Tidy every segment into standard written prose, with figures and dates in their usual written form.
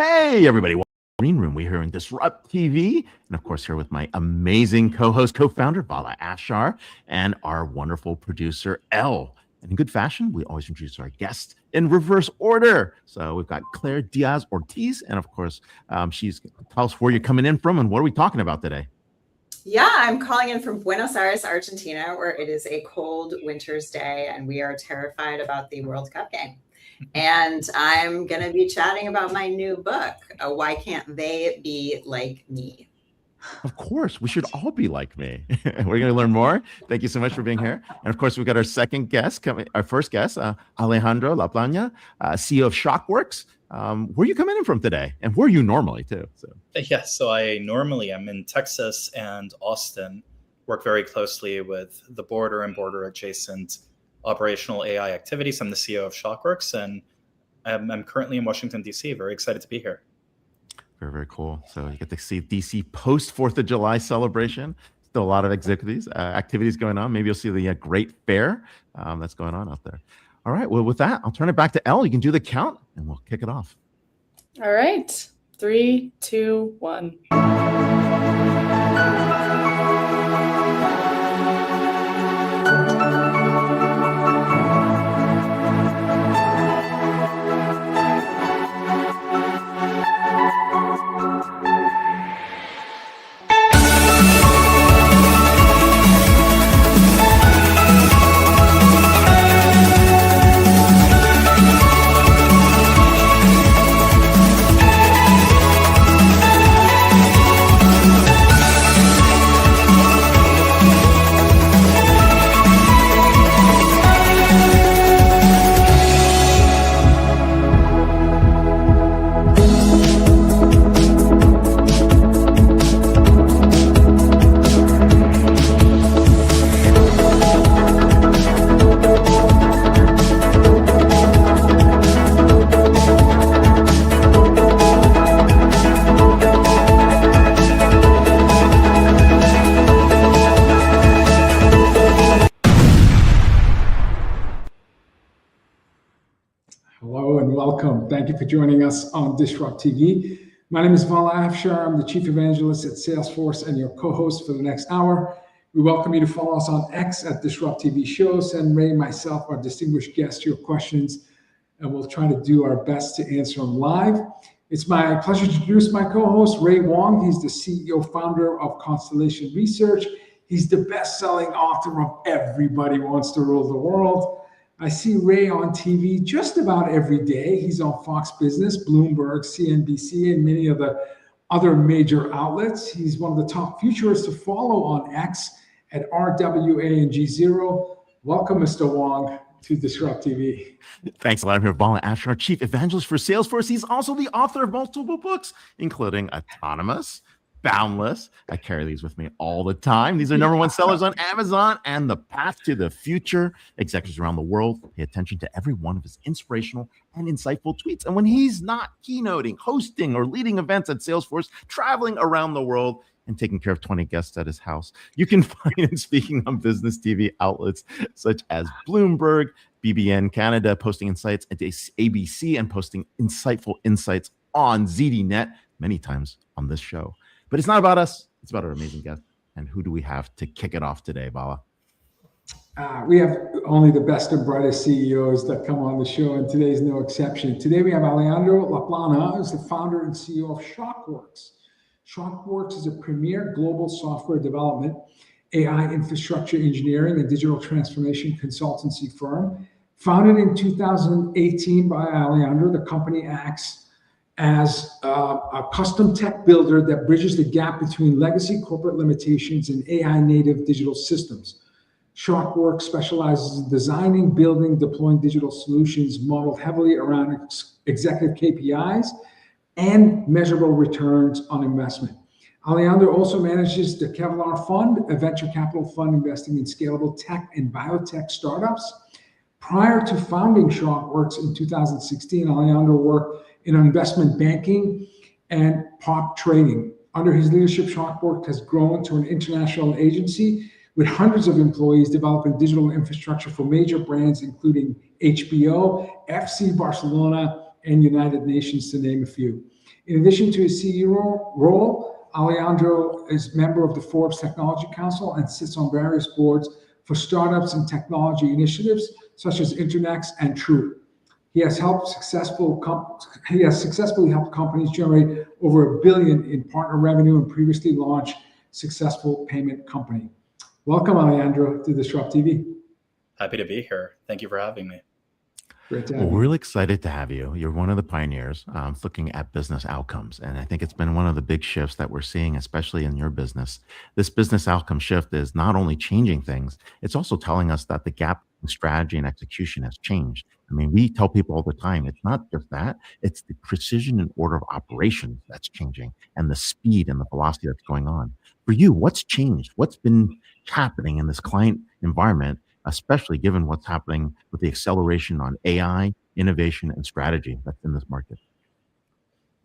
Hey, everybody. Welcome to the Green Room. We're here in DisrupTV. And of course, here with my amazing co-host, co-founder, Vala Afshar, and our wonderful producer, Elle. And in good fashion, we always introduce our guest in reverse order. So we've got Claire Díaz-Ortiz. And of course, she's tell us where you're coming in from and what are we talking about today? Yeah, I'm calling in from Buenos Aires, Argentina, where it is a cold winter's day and we are terrified about the World Cup game. And I'm going to be chatting about my new book, Why Can't They Be Like Me? Of course, we should all be like me. We're going to learn more. Thank you so much for being here. And of course, we've got our second guest, our first guest, Alejandro Laplana, CEO of Shokworks. Where are you coming in from today? And where are you normally too? Yeah, so I normally am in Texas and Austin, work very closely with the border and border adjacent operational AI activities. I'm the CEO of Shokworks, and I'm currently in Washington, D.C. Very excited to be here. Very, very cool. So you get to see D.C. post 4th of July celebration. Still a lot of activities going on. Maybe you'll see the great fair that's going on out there. All right. Well, with that, I'll turn it back to Elle. You can do the count, and we'll kick it off. All right. 3, 2, 1. Thank you for joining us on DisrupTV. My name is Vala Afshar. I'm the Chief Evangelist at Salesforce and your co-host for the next hour. We welcome you to follow us on X at DisrupTV Show. Send Ray, myself, our distinguished guests your questions, and we'll try to do our best to answer them live. It's my pleasure to introduce my co-host, Ray Wang. He's the CEO, founder of Constellation Research. He's the best-selling author of Everybody Wants to Rule the World. I see Ray on TV just about every day. He's on Fox Business, Bloomberg, CNBC, and many of the other major outlets. He's one of the top futurists to follow on X at RWA and G0. Welcome, Mr. Wang, to DisrupTV. Thanks a lot. I'm here with Vala Afshar, Chief Evangelist for Salesforce. He's also the author of multiple books, including Autonomous, Boundless. I carry these with me all the time. These are #1 sellers on Amazon, and The Path to the Future. Executives around the world pay attention to every one of his inspirational and insightful tweets. And when he's not keynoting, hosting, or leading events at Salesforce, traveling around the world and taking care of 20 guests at his house, you can find him speaking on business TV outlets such as Bloomberg, BBN Canada, posting insights at ABC, and posting insightful insights on ZDNet, many times on this show. But it's not about us. It's about our amazing guest. And who do we have to kick it off today, Vala? We have only the best and brightest CEOs that come on the show, and today's no exception. Today we have Alejandro Laplana, who's the founder and CEO of Shokworks. Shokworks is a premier global software development, AI infrastructure engineering, and digital transformation consultancy firm. Founded in 2018 by Alejandro, the company acts as a custom tech builder that bridges the gap between legacy corporate limitations and AI-native digital systems. Shokworks specializes in designing, building, deploying digital solutions modeled heavily around executive KPIs and measurable returns on investment. Alejandro also manages the Kevlar Fund, a venture capital fund investing in scalable tech and biotech startups. Prior to founding Shokworks in 2016, Alejandro worked in investment banking and prop trading. Under his leadership, Shokworks has grown to an international agency with hundreds of employees developing digital infrastructure for major brands, including HBO, FC Barcelona, and United Nations, to name a few. In addition to his CEO role, Alejandro is member of the Forbes Technology Council and sits on various boards for startups and technology initiatives such as Internex and True. He has successfully helped companies generate over $1 billion in partner revenue and previously launched successful payment company. Welcome, Alejandro, to DisrupTV. Happy to be here. Thank you for having me. Great to have Well, you. we're really excited to have you. You're one of the pioneers looking at business outcomes. And I think it's been one of the big shifts that we're seeing, especially in your business. This business outcome shift is not only changing things, it's also telling us that the gap in strategy and execution has changed. I mean, we tell people all the time, it's not just that, it's the precision and order of operations that's changing and the speed and the velocity that's going on. For you, what's changed? What's been happening in this client environment, especially given what's happening with the acceleration on AI, innovation, and strategy that's in this market?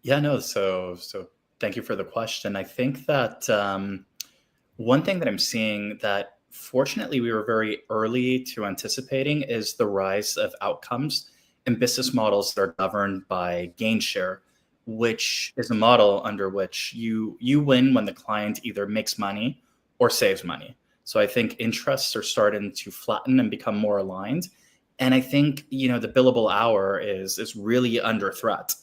Yeah, no, so thank you for the question. I think that one thing that I'm seeing that fortunately we were very early to anticipating is the rise of outcomes and business models that are governed by gain share, which is a model under which you win when the client either makes money or saves money. So I think interests are starting to flatten and become more aligned. And I think, the billable hour is really under threat.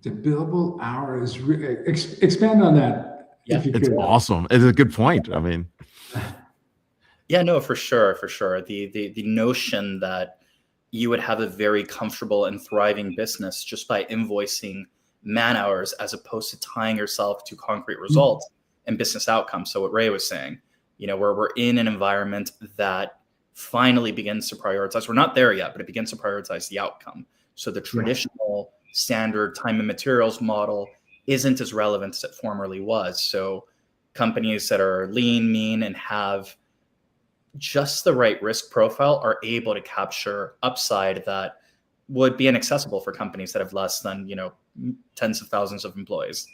The billable hour is expand on that. Yeah, if you It's could. awesome. It's a good point. I mean, Yeah, no, for sure. The notion that you would have a very comfortable and thriving business just by invoicing man hours as opposed to tying yourself to concrete results and business outcomes. So what Ray was saying, we're in an environment that finally begins to prioritize. We're not there yet, but it begins to prioritize the outcome. So the traditional standard time and materials model isn't as relevant as it formerly was. So companies that are lean, mean, and have just the right risk profile are able to capture upside that would be inaccessible for companies that have less than, tens of thousands of employees.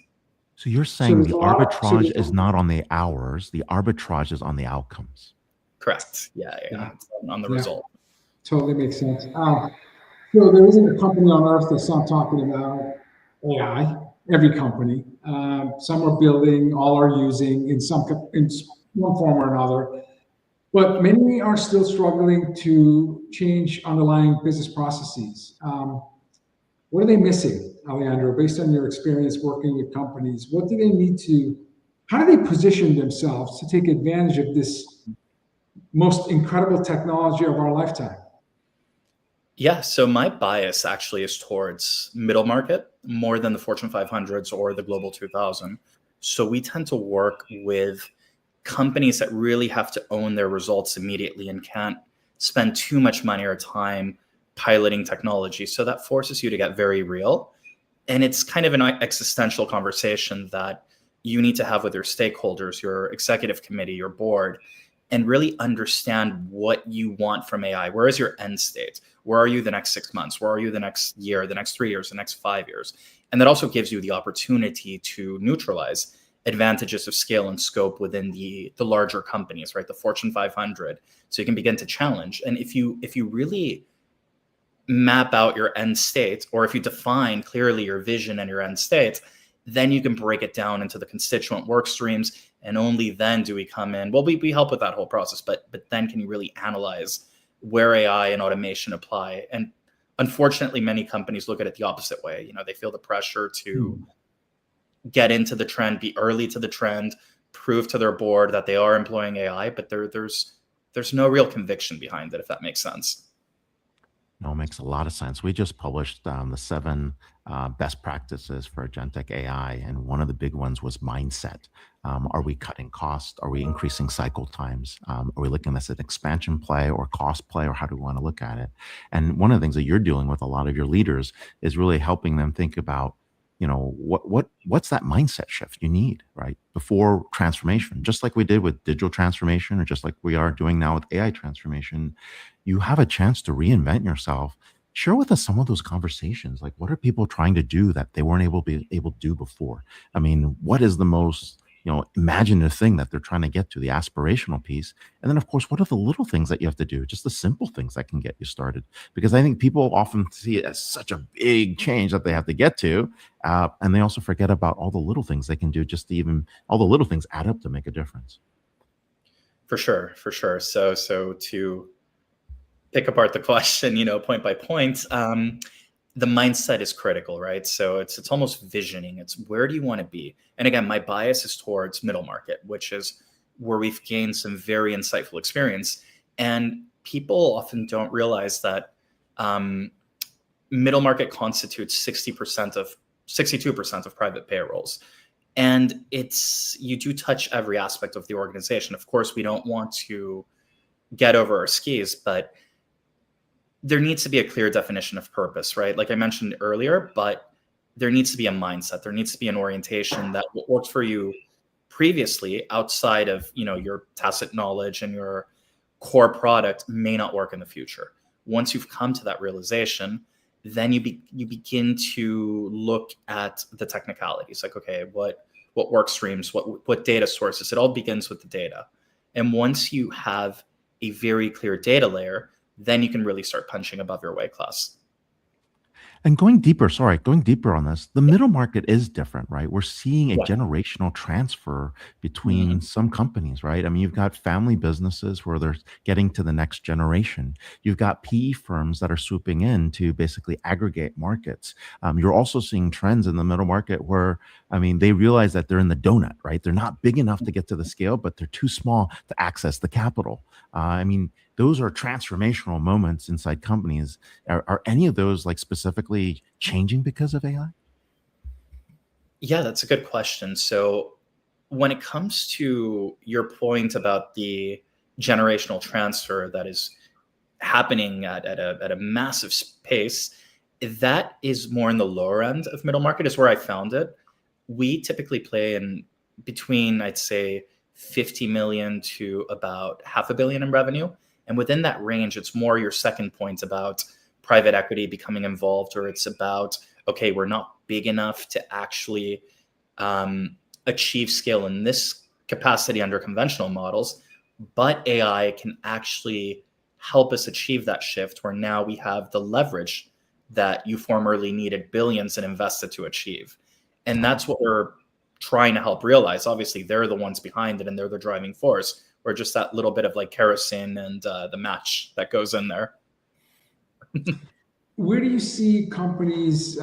so you're saying there's the a lot- arbitrage is not on the hours, the arbitrage is on the outcomes. Correct. Yeah. It's on the result. Totally makes sense. So there isn't a company on earth that's not talking about AI. Every company, some are building, all are using in one form or another, but many are still struggling to change underlying business processes. What are they missing, Alejandro, based on your experience working with companies? What do they need to, how do they position themselves to take advantage of this most incredible technology of our lifetime? Yeah, so my bias actually is towards middle market more than the Fortune 500s or the Global 2000. So we tend to work with companies that really have to own their results immediately and can't spend too much money or time piloting technology. So that forces you to get very real. And it's kind of an existential conversation that you need to have with your stakeholders, your executive committee, your board, and really understand what you want from AI. Where is your end state? Where are you the next 6 months? Where are you the next year, the next 3 years, the next 5 years? And that also gives you the opportunity to neutralize advantages of scale and scope within the larger companies, right? The Fortune 500. So you can begin to challenge. And if you really map out your end state, or if you define clearly your vision and your end state, then you can break it down into the constituent work streams. And only then do we come in. Well, we help with that whole process, but then can you really analyze where AI and automation apply? And unfortunately, many companies look at it the opposite way. They feel the pressure to get into the trend, be early to the trend, prove to their board that they are employing AI, but there's no real conviction behind it, if that makes sense. No, it makes a lot of sense. We just published the 7 best practices for agentic AI, and one of the big ones was mindset. Are we cutting costs? Are we increasing cycle times? Are we looking at this as an expansion play or cost play, or how do we want to look at it? And one of the things that you're dealing with a lot of your leaders is really helping them think about, what's that mindset shift you need, right, before transformation, just like we did with digital transformation, or just like we are doing now with AI transformation. You have a chance to reinvent yourself. Share with us some of those conversations. Like, what are people trying to do that they weren't able to do before? I mean, what is the most, imaginative thing that they're trying to get to, the aspirational piece. And then, of course, what are the little things that you have to do? Just the simple things that can get you started. Because I think people often see it as such a big change that they have to get to. And they also forget about all the little things they can do, just to even, all the little things add up to make a difference. For sure. So to pick apart the question, point by point, the mindset is critical, right? So it's almost visioning. It's where do you want to be? And again, my bias is towards middle market, which is where we've gained some very insightful experience. And people often don't realize that middle market constitutes 62% of private payrolls. And you do touch every aspect of the organization. Of course, we don't want to get over our skis, but there needs to be a clear definition of purpose, right? Like I mentioned earlier, but there needs to be a mindset. There needs to be an orientation that what worked for you previously outside of, your tacit knowledge and your core product may not work in the future. Once you've come to that realization, then you begin to look at the technicalities. Like, okay, what work streams, what data sources? It all begins with the data. And once you have a very clear data layer, then you can really start punching above your weight class. And going deeper on this, the middle market is different, right? We're seeing a generational transfer between some companies, right? I mean, you've got family businesses where they're getting to the next generation. You've got PE firms that are swooping in to basically aggregate markets. You're also seeing trends in the middle market where, they realize that they're in the donut, right? They're not big enough to get to the scale, but they're too small to access the capital. Those are transformational moments inside companies. Are any of those specifically changing because of AI? Yeah, that's a good question. So when it comes to your point about the generational transfer that is happening at a massive pace, that is more in the lower end of middle market is where I found it. We typically play in between, I'd say, 50 million to about $500 million in revenue. And within that range, it's more your second point about private equity becoming involved, or it's about, okay, we're not big enough to actually achieve scale in this capacity under conventional models, but AI can actually help us achieve that shift where now we have the leverage that you formerly needed billions and invested to achieve. And that's what we're trying to help realize. Obviously, they're the ones behind it and they're the driving force. Or just that little bit of kerosene and the match that goes in there. Where do you see companies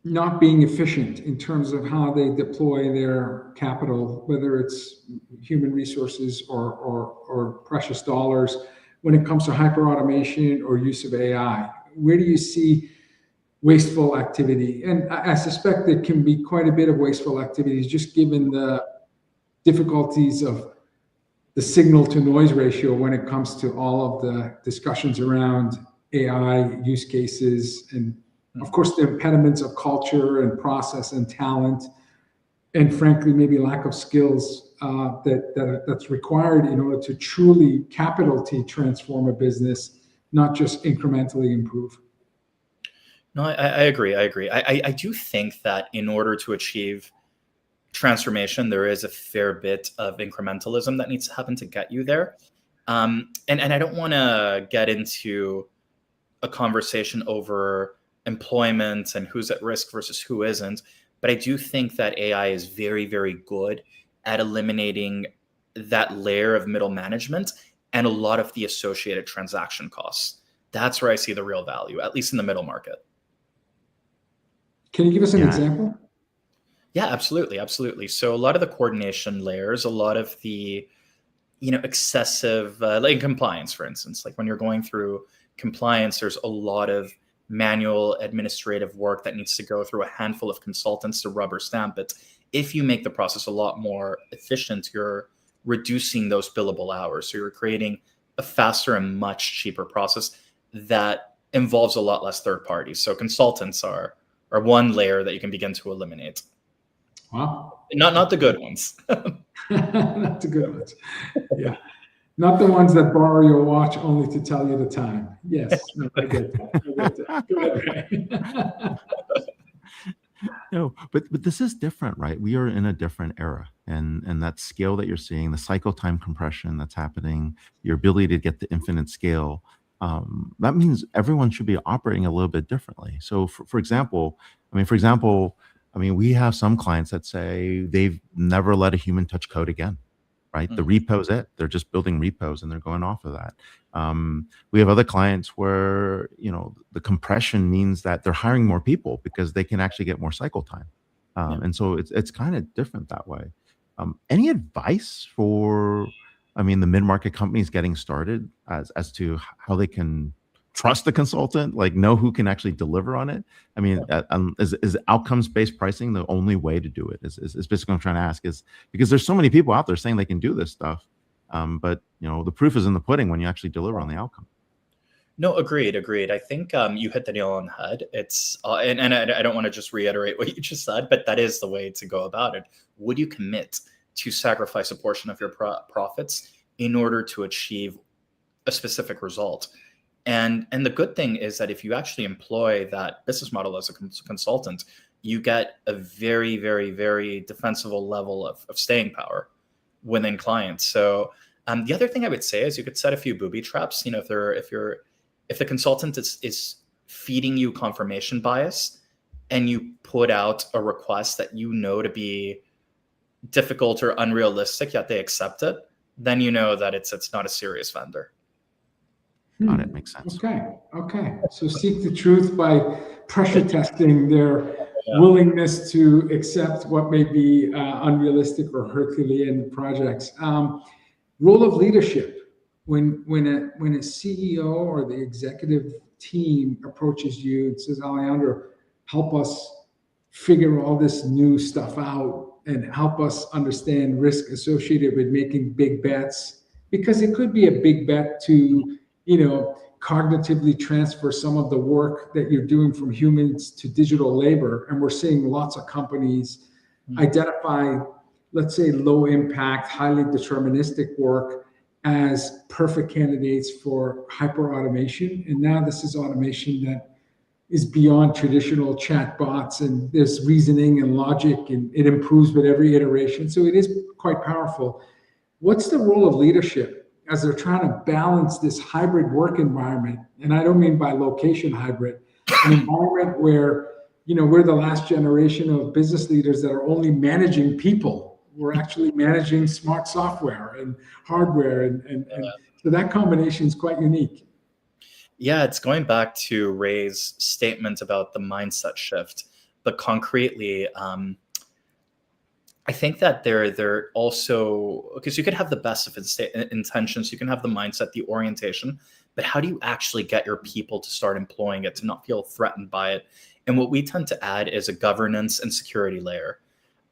not being efficient in terms of how they deploy their capital, whether it's human resources or precious dollars, when it comes to hyper-automation or use of AI? Where do you see wasteful activity? And I suspect there can be quite a bit of wasteful activities, just given the difficulties of the signal to noise ratio when it comes to all of the discussions around AI use cases, and of course the impediments of culture and process and talent, and frankly maybe lack of skills that's required in order to truly capital T transform a business, not just incrementally improve. No, I agree. I do think that in order to achieve transformation, there is a fair bit of incrementalism that needs to happen to get you there. And I don't want to get into a conversation over employment and who's at risk versus who isn't, but I do think that AI is very, very good at eliminating that layer of middle management and a lot of the associated transaction costs. That's where I see the real value, at least in the middle market. Can you give us an example? Yeah, absolutely. So a lot of the coordination layers, a lot of the, excessive, like compliance, for instance, like when you're going through compliance, there's a lot of manual administrative work that needs to go through a handful of consultants to rubber stamp it. If you make the process a lot more efficient, you're reducing those billable hours. So you're creating a faster and much cheaper process that involves a lot less third parties. So consultants are one layer that you can begin to eliminate. Wow. Not the good ones. Not the good ones. Yeah. Not the ones that borrow your watch only to tell you the time. Yes. No, I get that. Go ahead, Ray. No, but this is different, right? We are in a different era, and that scale that you're seeing, the cycle time compression that's happening, your ability to get the infinite scale, that means everyone should be operating a little bit differently. So, for example, we have some clients that say they've never let a human touch code again, right? The repo's it. They're just building repos and they're going off of that. We have other clients where, the compression means that they're hiring more people because they can actually get more cycle time. And so it's kind of different that way. Any advice for, the mid-market companies getting started as to how they can trust the consultant, like know who can actually deliver on it? Is outcomes-based pricing the only way to do it? Is basically what I'm trying to ask, is because there's so many people out there saying they can do this stuff, but the proof is in the pudding when you actually deliver on the outcome. No, agreed. I think you hit the nail on the head. It's and I don't want to just reiterate what you just said, but that is the way to go about it. Would you commit to sacrifice a portion of your profits in order to achieve a specific result? And the good thing is that if you actually employ that business model as a consultant, you get a very, very, very defensible level of staying power within clients. So the other thing I would say is you could set a few booby traps. If the consultant is feeding you confirmation bias and you put out a request that to be difficult or unrealistic, yet they accept it, then you know that it's not a serious vendor. Got it. Makes sense. Okay. So seek the truth by pressure testing their willingness to accept what may be unrealistic or Herculean projects. Role of leadership. When a CEO or the executive team approaches you and says, Alejandro, help us figure all this new stuff out and help us understand risk associated with making big bets, because it could be a big bet to cognitively transfer some of the work that you're doing from humans to digital labor. And we're seeing lots of companies identify, let's say, low impact, highly deterministic work as perfect candidates for hyper automation. And now this is automation that is beyond traditional chat bots, and there's reasoning and logic, and it improves with every iteration. So it is quite powerful. What's the role of leadership as they're trying to balance this hybrid work environment? And I don't mean by location hybrid, an environment where, we're the last generation of business leaders that are only managing people. We're actually managing smart software and hardware. And so that combination is quite unique. Yeah, it's going back to Ray's statement about the mindset shift. But concretely, I think that they're also, because you could have the best of intentions, you can have the mindset, the orientation, but how do you actually get your people to start employing it, to not feel threatened by it? And what we tend to add is a governance and security layer.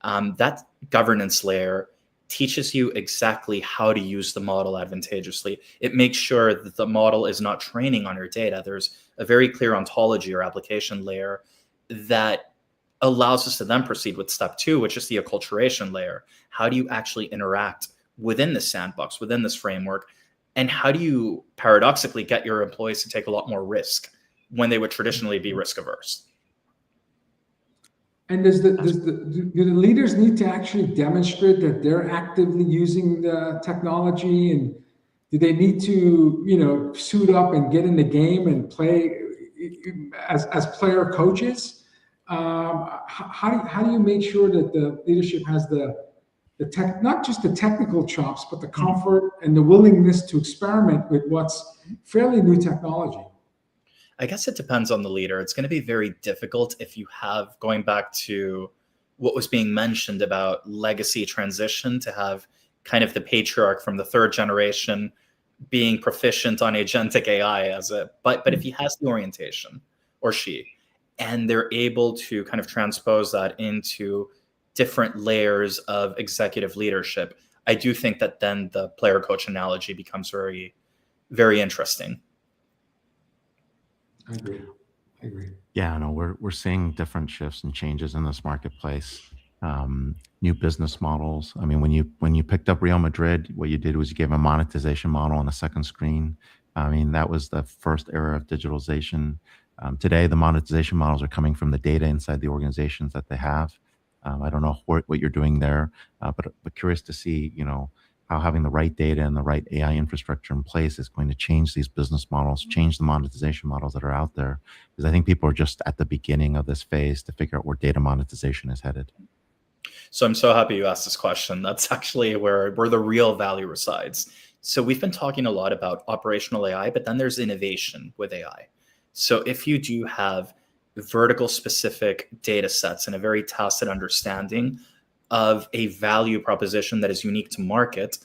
That governance layer teaches you exactly how to use the model advantageously. It makes sure that the model is not training on your data. There's a very clear ontology or application layer that allows us to then proceed with step 2, which is the acculturation layer. How do you actually interact within this sandbox, within this framework? And how do you paradoxically get your employees to take a lot more risk when they would traditionally be risk averse? And do the leaders need to actually demonstrate that they're actively using the technology? And do they need to, suit up and get in the game and play as player coaches? How do you make sure that the leadership has the tech, not just the technical chops, but the comfort and the willingness to experiment with what's fairly new technology? I guess it depends on the leader. It's going to be very difficult if you have, going back to what was being mentioned about legacy transition, to have kind of the patriarch from the 3rd generation being proficient on agentic AI but if he has the orientation, or she, and they're able to kind of transpose that into different layers of executive leadership, I do think that then the player coach analogy becomes very, very interesting. I agree. Yeah, no, we're seeing different shifts and changes in this marketplace. New business models. When you picked up Real Madrid, what you did was you gave a monetization model on a second screen. That was the first era of digitalization. Today, the monetization models are coming from the data inside the organizations that they have. I don't know what you're doing there, but curious to see, how having the right data and the right AI infrastructure in place is going to change these business models, change the monetization models that are out there. Because I think people are just at the beginning of this phase to figure out where data monetization is headed. So I'm so happy you asked this question. That's actually where the real value resides. So we've been talking a lot about operational AI, but then there's innovation with AI. So if you do have vertical specific data sets and a very tacit understanding of a value proposition that is unique to market,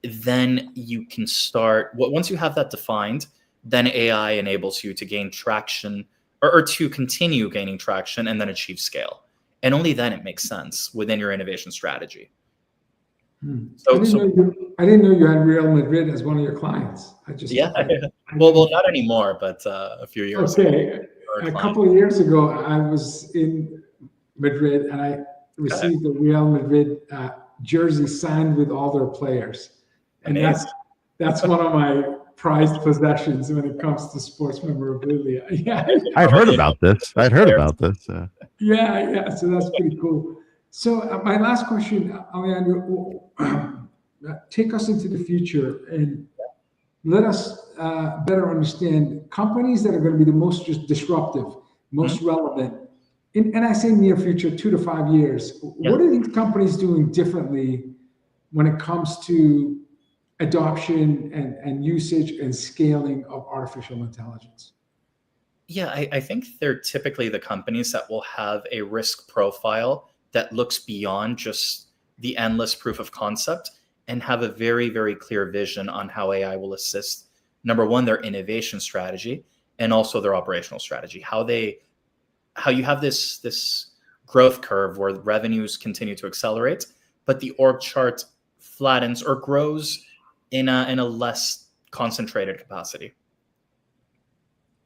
then you can start, once you have that defined, then AI enables you to gain traction or to continue gaining traction and then achieve scale. And only then it makes sense within your innovation strategy. I didn't know you had Real Madrid as one of your clients. Well, not anymore, but a few years ago. A couple of years ago, I was in Madrid and I received the Real Madrid jersey signed with all their players. And that's one of my prized possessions when it comes to sports memorabilia. Yeah, I'd heard about this. Yeah. So that's pretty cool. So my last question, Alejandro, take us into the future and let us better understand companies that are going to be the most disruptive, most relevant. And I say near future, 2 to 5 years. What are these companies doing differently when it comes to adoption and usage and scaling of artificial intelligence? Yeah, I think they're typically the companies that will have a risk profile that looks beyond just the endless proof of concept and have a very, very clear vision on how AI will assist, number one, their innovation strategy and also their operational strategy, how you have this growth curve where revenues continue to accelerate, but the org chart flattens or grows in a less concentrated capacity.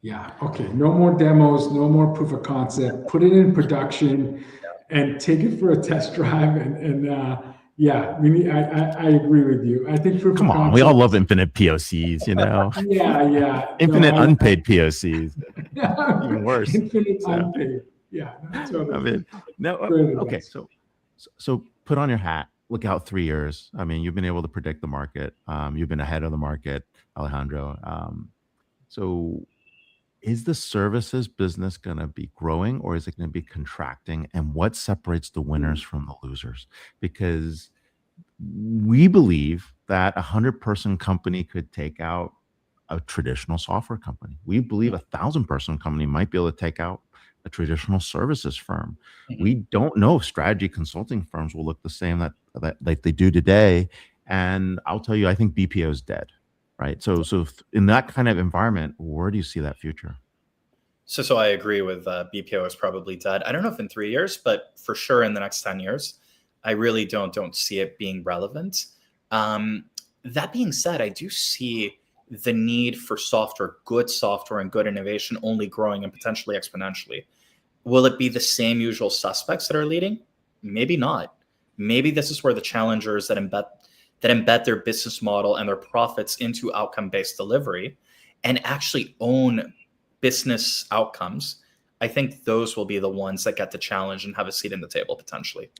Yeah. Okay. No more demos, no more proof of concept. Put it in production and take it for a test drive. Yeah, I agree with you. I think proof of concept. We all love infinite POCs, Yeah. Infinite unpaid POCs. Even worse. Infinite unpaid. Yeah. Totally. Okay. So put on your hat. Look out 3 years. I mean, you've been able to predict the market. You've been ahead of the market, Alejandro. So is the services business going to be growing or is it going to be contracting? And what separates the winners from the losers? Because we believe that 100-person company could take out a traditional software company. We believe 1,000-person company might be able to take out a traditional services firm. We don't know if strategy consulting firms will look the same that like they do today. And I'll tell you, I think BPO is dead. Right. So in that kind of environment, where do you see that future? So I agree with BPO is probably dead. I don't know if in 3 years, but for sure in the next 10 years, I really don't see it being relevant. That being said, I do see the need for good software and good innovation only growing and potentially exponentially. Will it be the same usual suspects that are leading? Maybe not. Maybe this is where the challengers that embed their business model and their profits into outcome-based delivery and actually own business outcomes, I think those will be the ones that get the challenge and have a seat in the table potentially.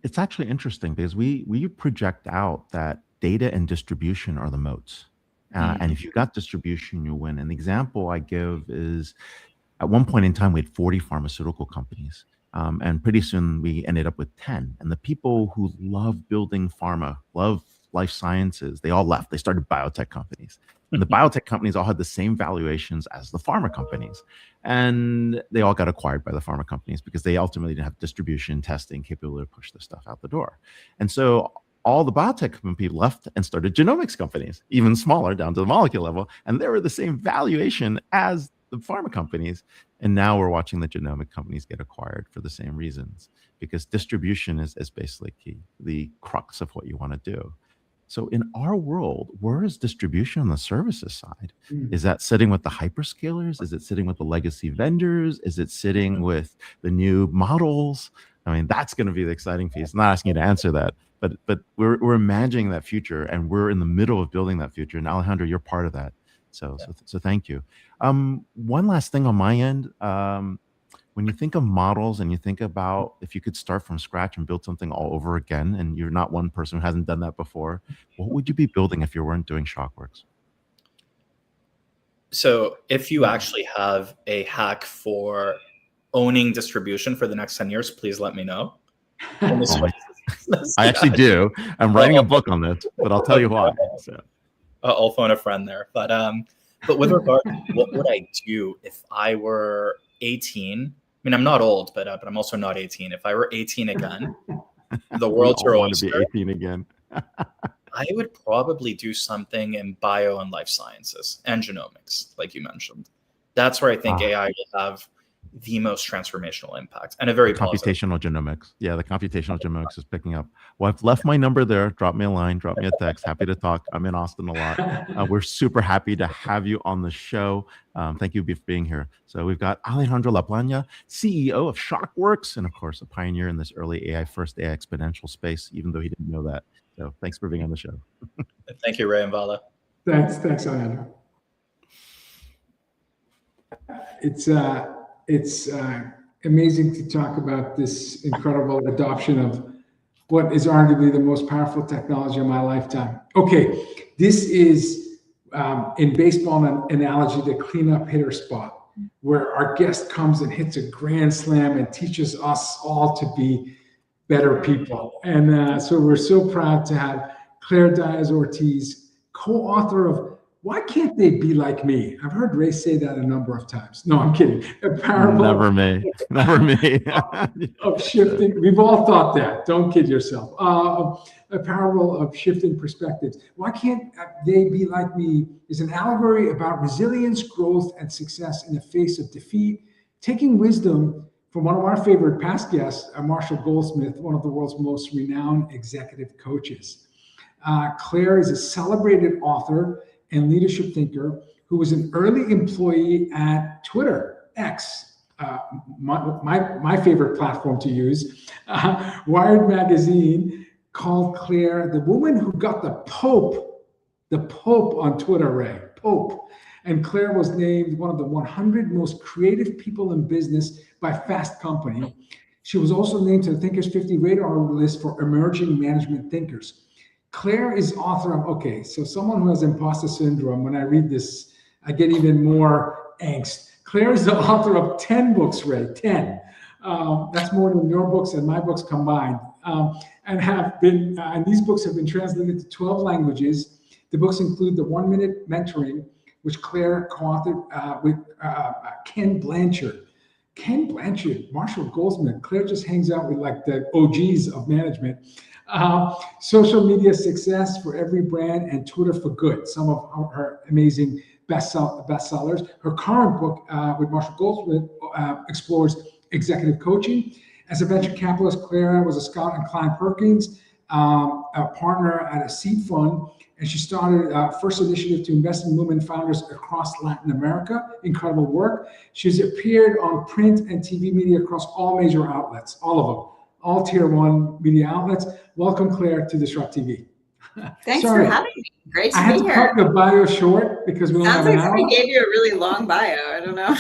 It's actually interesting because we project out that data and distribution are the moats. And if you've got distribution, you win. And the example I give is at one point in time, we had 40 pharmaceutical companies. And pretty soon we ended up with 10. And the people who love building pharma, love life sciences, they all left. They started biotech companies. And the biotech companies all had the same valuations as the pharma companies. And they all got acquired by the pharma companies because they ultimately didn't have distribution, testing, capability to push the stuff out the door. And so all the biotech companies left and started genomics companies, even smaller, down to the molecule level. And they were the same valuation as the pharma companies. And now we're watching the genomic companies get acquired for the same reasons, because distribution is basically key, the crux of what you want to do. So in our world, where is distribution on the services side? Is that sitting with the hyperscalers? Is it sitting with the legacy vendors? Is it sitting with the new models? I mean, that's going to be the exciting piece. I'm not asking you to answer that, but we're imagining that future, and we're in the middle of building that future. And Alejandro, you're part of that. So thank you. One last thing on my end. When you think of models and you think about if you could start from scratch and build something all over again, and you're not one person who hasn't done that before, what would you be building if you weren't doing Shokworks? So if you actually have a hack for owning distribution for the next 10 years, please let me know. I actually do. I'm writing a book on this, but I'll tell you why. So. I'll phone a friend there. But with regard to what would I do if I were 18? I mean, I'm not old, but I'm also not 18. If I were 18 again, the world's your oyster. Want to be 18 again. I would probably do something in bio and life sciences and genomics, like you mentioned. That's where I think AI will have the most transformational impact and a very computational genomics. Yeah, the computational genomics is picking up. Well, I've left my number there. Drop me a line, drop me a text. Happy to talk. I'm in Austin a lot. We're super happy to have you on the show. Thank you for being here. So we've got Alejandro Laplana, CEO of Shokworks, and of course, a pioneer in this early AI first AI exponential space, even though he didn't know that. So thanks for being on the show. Thank you, Ray and Vala. Thanks, Alejandro. It's amazing to talk about this incredible adoption of what is arguably the most powerful technology of my lifetime. Okay, this is in baseball an analogy, the cleanup hitter spot, where our guest comes and hits a grand slam and teaches us all to be better people. And so we're so proud to have Claire Díaz-Ortiz, co-author of Why Can't They Be Like Me? I've heard Ray say that a number of times. No, I'm kidding. A parable. Never me. Of shifting. We've all thought that. Don't kid yourself. A parable of shifting perspectives. Why Can't They Be Like Me is an allegory about resilience, growth, and success in the face of defeat, taking wisdom from one of our favorite past guests, Marshall Goldsmith, one of the world's most renowned executive coaches. Claire is a celebrated author and leadership thinker who was an early employee at Twitter, X, my favorite platform to use. Wired magazine called Claire the woman who got the Pope on Twitter, Ray, Pope. And Claire was named one of the 100 most creative people in business by Fast Company. She was also named to the Thinkers 50 radar list for emerging management thinkers. Claire is author of, okay, so someone who has imposter syndrome, when I read this, I get even more angst. Claire is the author of 10 books, Ray, 10. That's more than your books and my books combined. And these books have been translated to 12 languages. The books include The 1 Minute Mentoring, which Claire co-authored with Ken Blanchard. Ken Blanchard, Marshall Goldsmith. Claire just hangs out with like the OGs of management. Social media success for every brand and Twitter for good. Some of her amazing bestsellers. Her current book with Marshall Goldsmith explores executive coaching. As a venture capitalist, Claire was a scout in Klein Perkins, a partner at a seed fund, and she started first initiative to invest in women founders across Latin America. Incredible work. She's appeared on print and TV media across all major outlets, all of them, all tier 1 media outlets. Welcome, Claire, to DisrupTV. Thanks for having me. Great to be here. I had to cut the bio short because we only have an hour. Sounds like I gave you a really long bio. I don't know.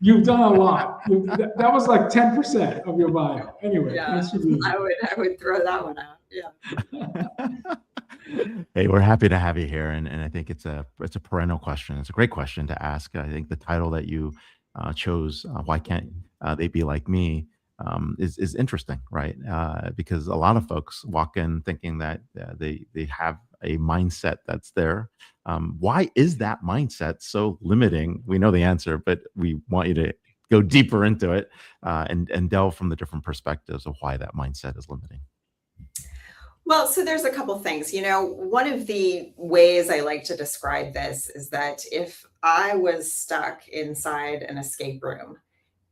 You've done a lot. That was like 10% of your bio. Anyway, yeah, I would throw that one out. Yeah. Hey, we're happy to have you here, and I think it's a perennial question. It's a great question to ask. I think the title that you chose, "Why Can't They Be Like Me," is interesting, right? Because a lot of folks walk in thinking that they have a mindset that's there. Why is that mindset so limiting? We know the answer, but we want you to go deeper into it and delve from the different perspectives of why that mindset is limiting. Well, so there's a couple things. One of the ways I like to describe this is that if I was stuck inside an escape room,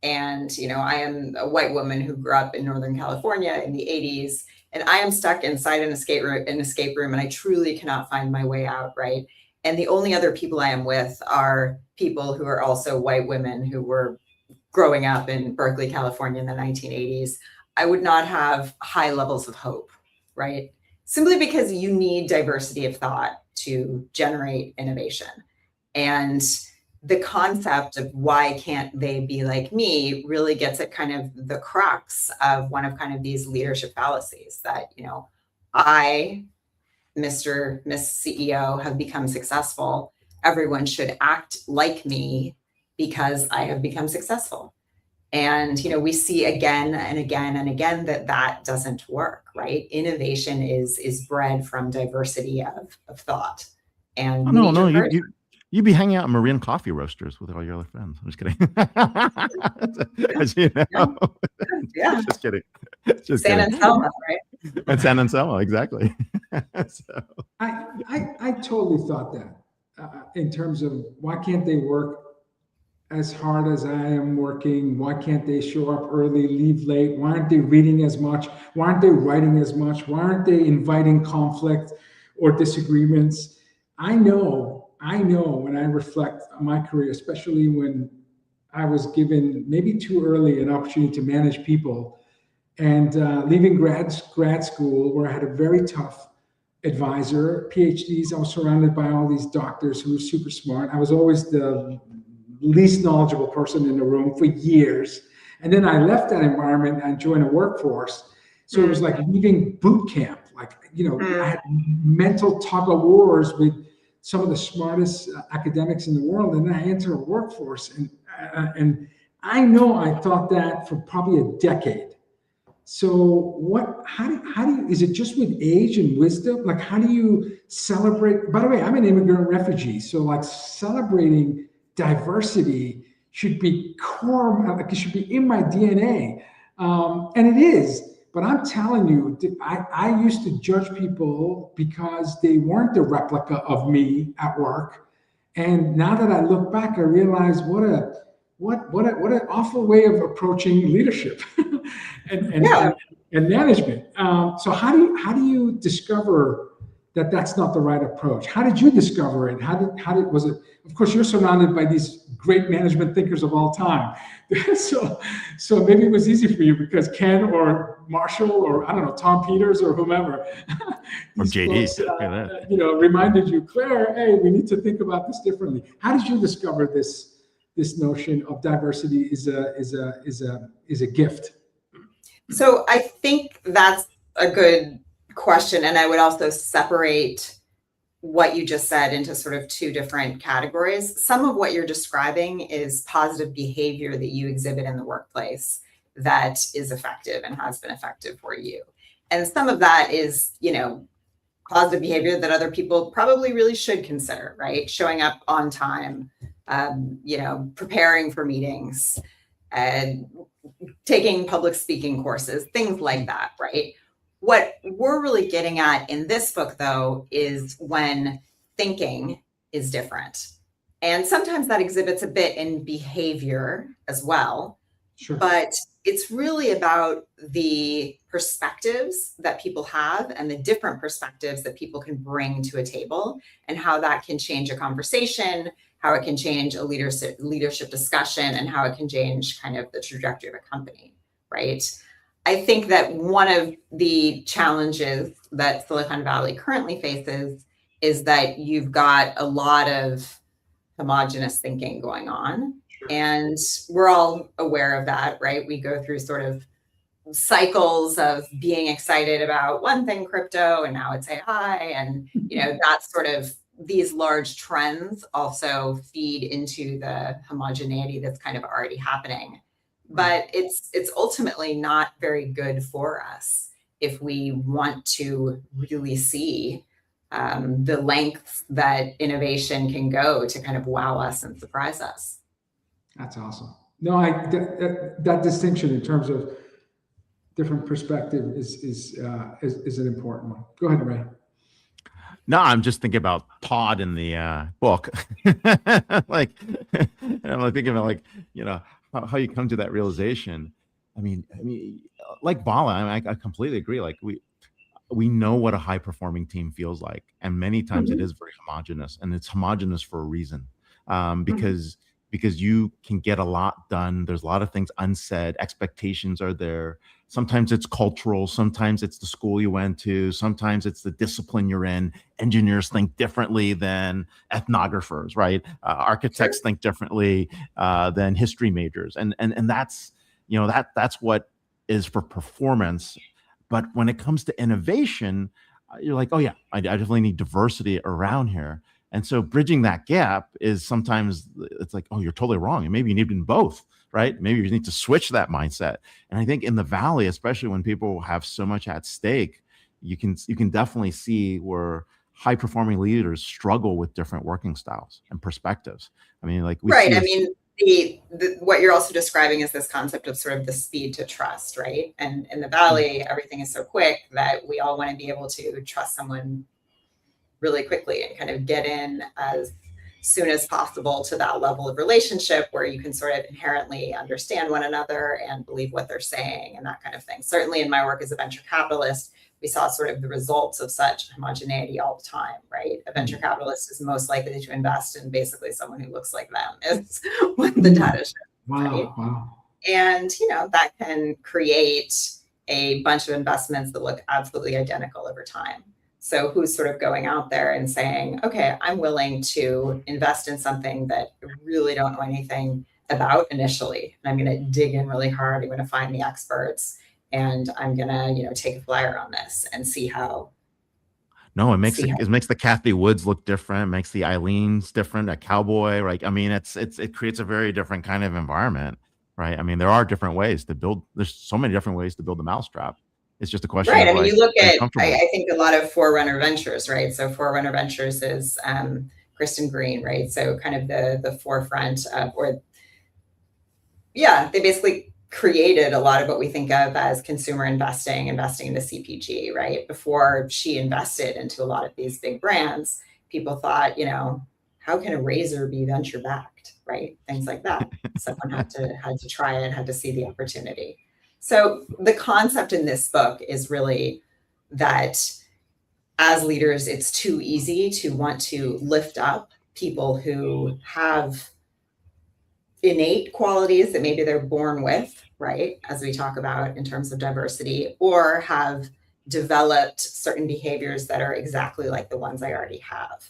and, I am a white woman who grew up in Northern California in the 80s, and I am stuck inside an escape room, and I truly cannot find my way out, right? And the only other people I am with are people who are also white women who were growing up in Berkeley, California in the 1980s. I would not have high levels of hope, right? Simply because you need diversity of thought to generate innovation. And the concept of why can't they be like me really gets at kind of the crux of one of kind of these leadership fallacies that, I, Miss CEO, have become successful. Everyone should act like me because I have become successful. And, we see again and again and again that doesn't work, right? Innovation is bred from diversity of thought. And Oh, no, you'd be hanging out in Marin coffee roasters with all your other friends. I'm just kidding. As you know. Yeah. Just kidding. San Anselmo, right? And San Anselmo, exactly. So. I totally thought that in terms of why can't they work as hard as I am working? Why can't they show up early, leave late? Why aren't they reading as much? Why aren't they writing as much? Why aren't they inviting conflict or disagreements? I know when I reflect on my career, especially when I was given maybe too early an opportunity to manage people, and leaving grad school where I had a very tough advisor, PhDs. I was surrounded by all these doctors who were super smart. I was always the least knowledgeable person in the room for years. And then I left that environment and joined a workforce. So it was like leaving boot camp. Like, I had mental tug of wars with some of the smartest academics in the world. And then I entered a workforce. And I know I thought that for probably a decade. So how do you, is it just with age and wisdom? Like, how do you celebrate? By the way, I'm an immigrant refugee. So like celebrating diversity should be core, like it should be in my DNA. And it is, but I'm telling you, I used to judge people because they weren't the replica of me at work. And now that I look back, I realize what an awful way of approaching leadership and management. So how do you discover that that's not the right approach? How did you discover it? How did was it? Of course, you're surrounded by these great management thinkers of all time. So maybe it was easy for you because Ken or Marshall or I don't know, Tom Peters or whomever, or JD, folks, reminded you, Claire, hey, we need to think about this differently. How did you discover this notion of diversity is a gift? So I think that's a good question. And I would also separate what you just said into sort of two different categories. Some of what you're describing is positive behavior that you exhibit in the workplace that is effective and has been effective for you. And some of that is, positive behavior that other people probably really should consider, right? Showing up on time, preparing for meetings, and taking public speaking courses, things like that, right? What we're really getting at in this book, though, is when thinking is different. And sometimes that exhibits a bit in behavior as well. Sure. But it's really about the perspectives that people have and the different perspectives that people can bring to a table and how that can change a conversation, how it can change a leadership discussion, and how it can change kind of the trajectory of a company, right? I think that one of the challenges that Silicon Valley currently faces is that you've got a lot of homogenous thinking going on. And we're all aware of that, right? We go through sort of cycles of being excited about one thing, crypto, and now it's AI. And, that's sort of these large trends also feed into the homogeneity that's kind of already happening. But it's ultimately not very good for us if we want to really see the lengths that innovation can go to kind of wow us and surprise us. That's awesome. No, that distinction in terms of different perspective is an important one. Go ahead, Ray. No, I'm just thinking about Todd in the book. I'm thinking about how you come to that realization. I mean, like Vala, I completely agree. Like we know what a high performing team feels like, and many times it is very homogenous, and it's homogenous for a reason, because because you can get a lot done. There's a lot of things unsaid. Expectations are there. Sometimes it's cultural. Sometimes it's the school you went to. Sometimes it's the discipline you're in. Engineers think differently than ethnographers, right? Architects think differently than history majors. And that's, that's what is for performance. But when it comes to innovation, you're like, oh yeah, I definitely need diversity around here. And so bridging that gap is sometimes it's like, oh, you're totally wrong. And maybe you need them both, right? Maybe you need to switch that mindset. And I think in the Valley, especially when people have so much at stake, you can definitely see where high performing leaders struggle with different working styles and perspectives. I mean, like right. I mean, what you're also describing is this concept of sort of the speed to trust, right? And in the Valley, everything is so quick that we all want to be able to trust someone really quickly and kind of get in as soon as possible to that level of relationship where you can sort of inherently understand one another and believe what they're saying and that kind of thing. Certainly in my work as a venture capitalist, we saw sort of the results of such homogeneity all the time, right? A venture capitalist is most likely to invest in basically someone who looks like them is what the data shows. Right? Wow. And, that can create a bunch of investments that look absolutely identical over time. So who's sort of going out there and saying, okay, I'm willing to invest in something that I really don't know anything about initially. And I'm going to dig in really hard. I'm going to find the experts and I'm going to, take a flyer on this and see how. No, it makes the Kathy Woods look different. It makes the Eileen's different, a cowboy. Right. I mean, it creates a very different kind of environment. Right. I mean, there are different ways to build. There's so many different ways to build a mousetrap. It's just a question. Right. I mean, you look at, I think a lot of Forerunner Ventures, right? So Forerunner Ventures is Kristen Green, right? So kind of the forefront of, they basically created a lot of what we think of as consumer investing into CPG, right? Before she invested into a lot of these big brands, people thought, how can a razor be venture backed, right? Things like that. Someone had to try it, had to see the opportunity. So the concept in this book is really that as leaders, it's too easy to want to lift up people who have innate qualities that maybe they're born with, right? As we talk about in terms of diversity, or have developed certain behaviors that are exactly like the ones I already have.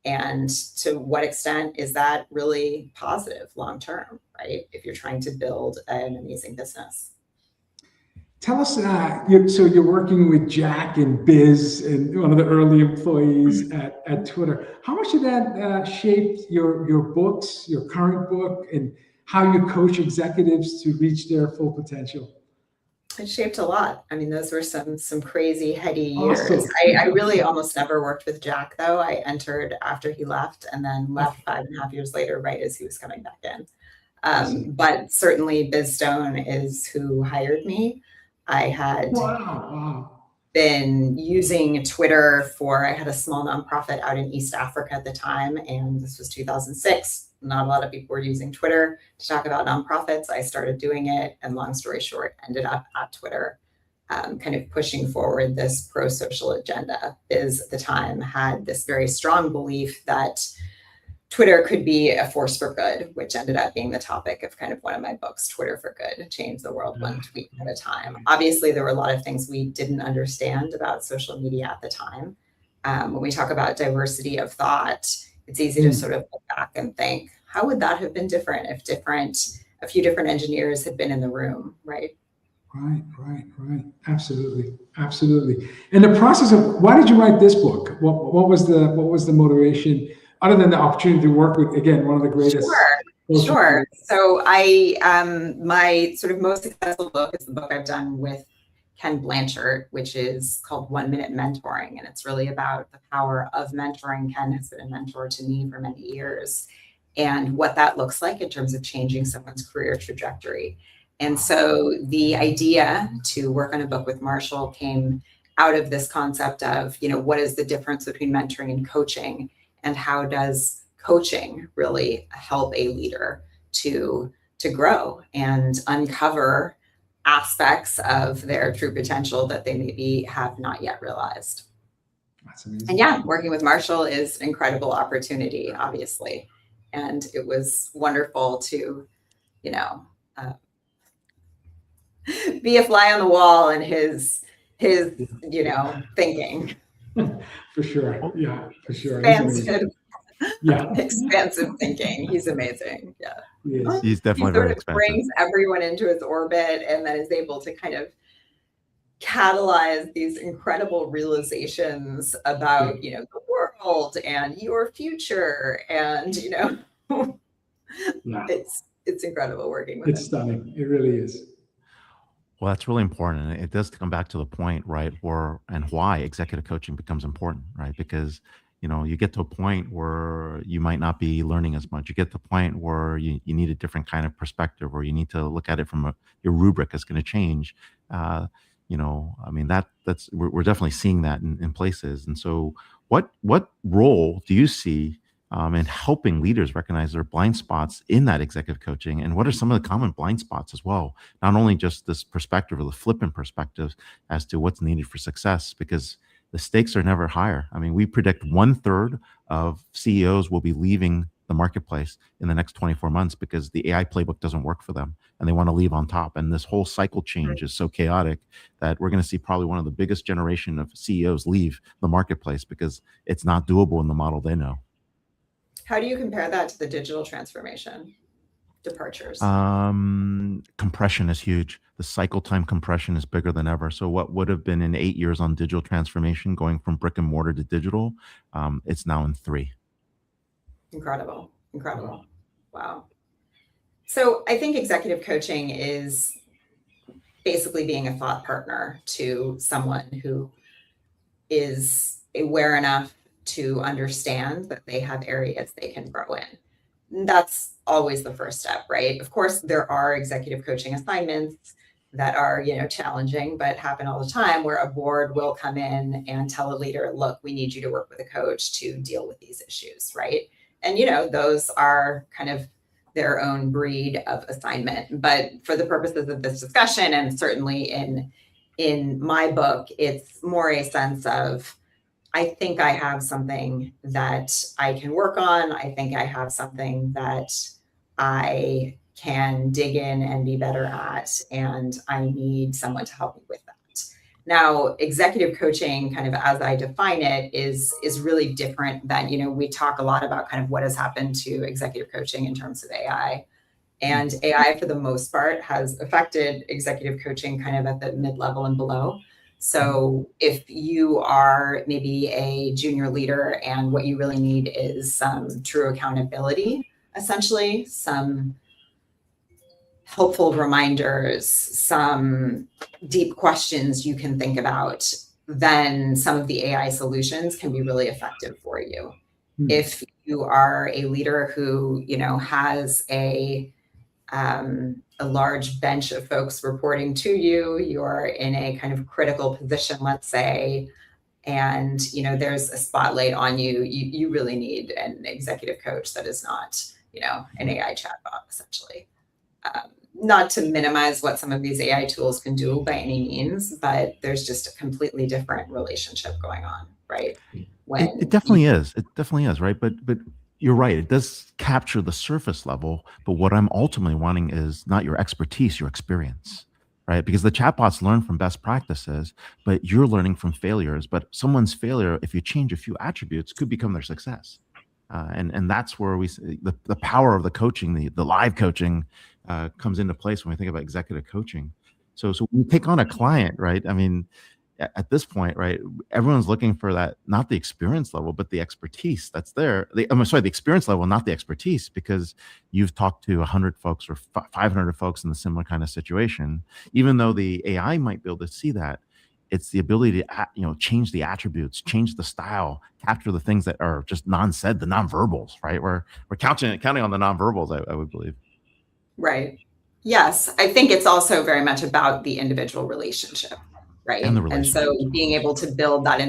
And to what extent is that really positive long-term, right? If you're trying to build an amazing business. Tell us, so you're working with Jack and Biz and one of the early employees at Twitter. How much of that shaped your books, your current book, and how you coach executives to reach their full potential? It shaped a lot. I mean, those were some crazy heady years. Awesome. I really almost never worked with Jack, though. I entered after he left and then left 5.5 years later, right as he was coming back in. But certainly Biz Stone is who hired me. I had been using Twitter I had a small nonprofit out in East Africa at the time, and this was 2006. Not a lot of people were using Twitter to talk about nonprofits. I started doing it, and long story short, ended up at Twitter, kind of pushing forward this pro-social agenda. Biz at the time had this very strong belief that Twitter could be a force for good, which ended up being the topic of kind of one of my books, Twitter for Good, Change the World One Tweet at a Time. Obviously, there were a lot of things we didn't understand about social media at the time. When we talk about diversity of thought, it's easy to sort of look back and think, how would that have been different if a few different engineers had been in the room, right? Right. Absolutely. And the process of, why did you write this book? What was the motivation? Other than the opportunity to work with, again, one of the greatest. Sure. So my sort of most successful book is the book I've done with Ken Blanchard, which is called 1 Minute Mentoring. And it's really about the power of mentoring. Ken has been a mentor to me for many years and what that looks like in terms of changing someone's career trajectory. And so the idea to work on a book with Marshall came out of this concept of, what is the difference between mentoring and coaching? And how does coaching really help a leader to grow and uncover aspects of their true potential that they maybe have not yet realized? That's amazing. And working with Marshall is an incredible opportunity, obviously. And it was wonderful to, you know, be a fly on the wall in his, you know, thinking. For sure. Yeah, for sure. He's amazing. Expansive thinking. He's amazing. Yeah. Yes. He's definitely He sort very of expensive. brings everyone into his orbit and then is able to kind of catalyze these incredible realizations about, you know, the world and your future. And, you know, it's incredible working with him. It's stunning. It really is. Well, that's really important. And it does come back to the point, right, where and why executive coaching becomes important, right? Because, you know, you get to a point where you might not be learning as much. You get to a point where you need a different kind of perspective, or you need to look at it from your rubric is going to change. You know, I mean, we're definitely seeing that in places. And so what role do you see in helping leaders recognize their blind spots in that executive coaching? And what are some of the common blind spots as well? Not only just this perspective or the flippant perspectives as to what's needed for success, because the stakes are never higher. I mean, we predict 1/3 of CEOs will be leaving the marketplace in the next 24 months because the AI playbook doesn't work for them and they want to leave on top. And this whole cycle change is so chaotic that we're going to see probably one of the biggest generation of CEOs leave the marketplace because it's not doable in the model they know. How do you compare that to the digital transformation departures? Compression is huge. The cycle time compression is bigger than ever. So what would have been in 8 years on digital transformation, going from brick and mortar to digital, it's now in 3. Incredible. Wow. So I think executive coaching is basically being a thought partner to someone who is aware enough to understand that they have areas they can grow in. That's always the first step, right? Of course, there are executive coaching assignments that are, you know, challenging, but happen all the time, where a board will come in and tell a leader, look, we need you to work with a coach to deal with these issues, right? And, you know, those are kind of their own breed of assignment. But for the purposes of this discussion, and certainly in my book, it's more a sense of, I think I have something that I can work on. I think I have something that I can dig in and be better at, and I need someone to help me with that. Now, executive coaching, kind of as I define it, is really different than, you know, we talk a lot about kind of what has happened to executive coaching in terms of AI. And AI, for the most part, has affected executive coaching kind of at the mid-level and below. So if you are maybe a junior leader and what you really need is some true accountability, essentially, some helpful reminders, some deep questions you can think about, then some of the AI solutions can be really effective for you. If you are a leader who, you know, has a large bench of folks reporting to you, you're in a kind of critical position, let's say, and, you know, there's a spotlight on you, you really need an executive coach that is not, you know, an AI chatbot, essentially. Not to minimize what some of these AI tools can do by any means, but there's just a completely different relationship going on, right? It definitely is. It definitely is, right? But you're right. It does capture the surface level. But what I'm ultimately wanting is not your expertise, your experience, right? Because the chatbots learn from best practices, but you're learning from failures. But someone's failure, if you change a few attributes, could become their success. And that's where we see the power of the coaching, the live coaching comes into place when we think about executive coaching. So when you take on a client, right? I mean, at this point, right, everyone's looking for that, not the experience level, but the expertise that's there. The experience level, not the expertise, because you've talked to 100 folks or 500 folks in a similar kind of situation. Even though the AI might be able to see that, it's the ability to, you know, change the attributes, change the style, capture the things that are just non-said, the non-verbals, right? We're counting on the non-verbals, I would believe. Right. Yes. I think it's also very much about the individual relationship, right? And so being able to build that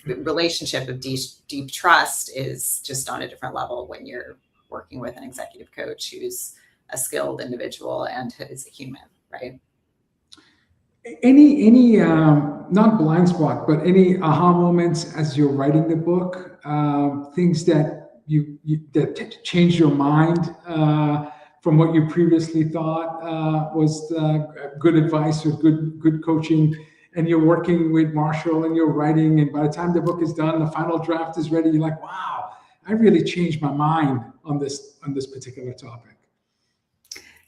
relationship of deep trust is just on a different level when you're working with an executive coach who's a skilled individual and is a human, right? Any not blind spot, but any aha moments as you're writing the book, things that that changed your mind from what you previously thought was good advice or good coaching, and you're working with Marshall and you're writing, and by the time the book is done, the final draft is ready, you're like, wow, I really changed my mind on this particular topic?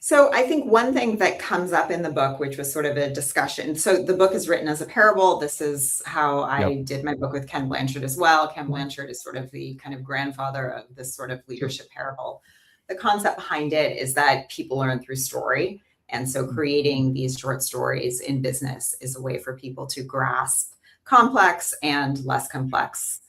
So I think one thing that comes up in the book, which was sort of a discussion. So the book is written as a parable. This is how I did my book with Ken Blanchard as well. Ken Blanchard is sort of the kind of grandfather of this sort of leadership parable. The concept behind it is that people learn through story. And so creating these short stories in business is a way for people to grasp complex and less complex